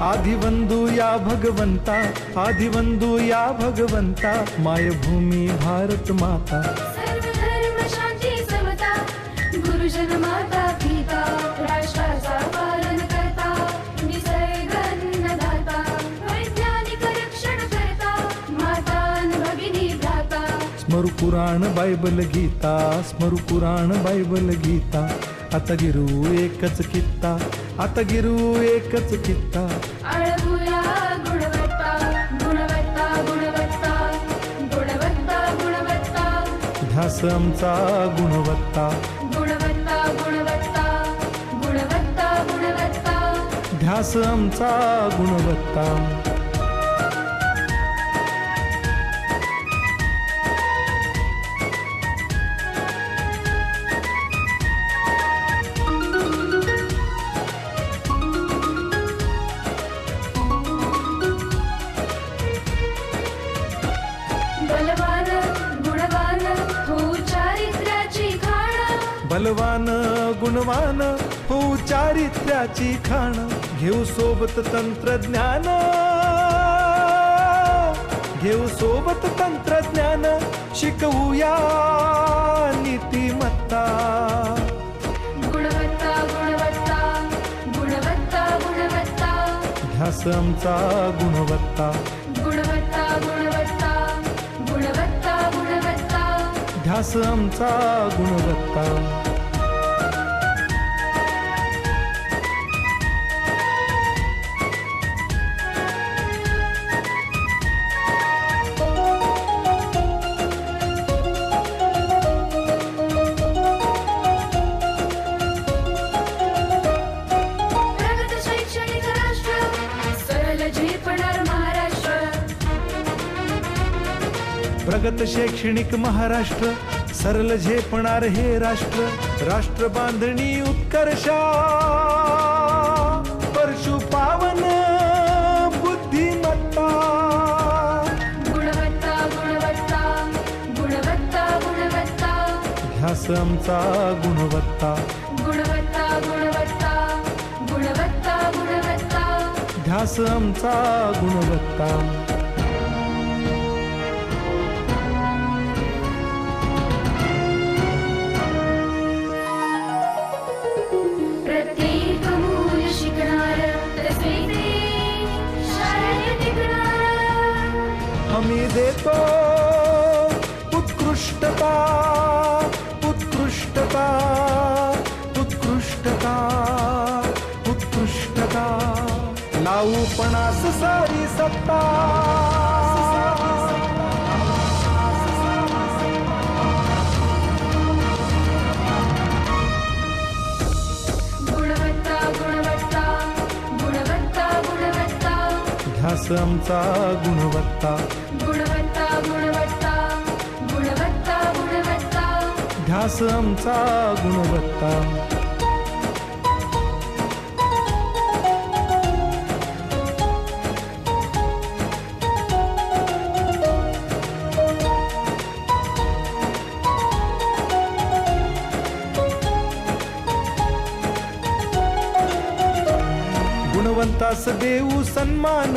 आदिवंदू या भगवंता, आदिवंदू या भगवंता, मायभूमी भारत माता. सर्व धर्म शांती समता, गुरुजन माता पिता, राष्ट्राचा पालन करता, निसर्ग अन्नदाता, वैज्ञानिक रक्षण करता, माता अन भगिनी भ्राता. स्मरू पुराण बायबल गीता, स्मरू पुराण बायबल गीता. आता गिरू एकच कित्ता, आता गिरू एकच कित्ता. आळवूया गुणवत्ता, गुणवत्ता, गुणवत्ता, गुणवत्ता, गुणवत्ता. ध्यास आमचा गुणवत्ता, गुणवत्ता, गुणवत्ता, गुणवत्ता, गुणवत्ता. ध्यास आमचा गुणवत्ता. बलवान गुणवान हो चारित्र्याची खाण. बलवान गुणवान हो चारित्र्याची खाण. घेऊ सोबत तंत्रज्ञान, घेऊ सोबत तंत्रज्ञान. शिकवूया नीतिमत्ता. गुणवत्ता, गुणवत्ता, गुणवत्ता, गुणवत्ता. ध्यास आमचा गुणवत्ता, गुणवत्ता, गुणवत्ता, गुणवत्ता, गुणवत्ता. ध्यास आमचा गुणवत्ता. प्रगत शैक्षणिक राष्ट्र, सरल झेपणार महाराष्ट्र. प्रगत शैक्षणिक महाराष्ट्र, सरल झेपणार हे राष्ट्र. राष्ट्र बांधणी उत्कर्षा, परशु पावन बुद्धिमत्ता. गुणवत्ता, गुणवत्ता, गुणवत्ता, गुणवत्ता. ध्यास आमचा गुणवत्ता, गुणवत्ता, गुणवत्ता, गुणवत्ता, गुणवत्ता. ध्यास आमचा गुणवत्ता. प्रत्येक मूल शिकणार, तसे शाळेत टिकणार. हमी देतो उत्कृष्टता, उत्कृष्टता, उत्कृष्टता, उत्कृष्टता. लावू पणास सारी सत्ता. गुणवत्ता, गुणवत्ता, गुणवत्ता, गुणवत्ता. ध्यास आमचा गुणवत्ता, गुणवत्ता, गुणवत्ता, गुणवत्ता, गुणवत्ता. ध्यास आमचा गुणवत्ता. गुणवंतास देऊ सन्मान,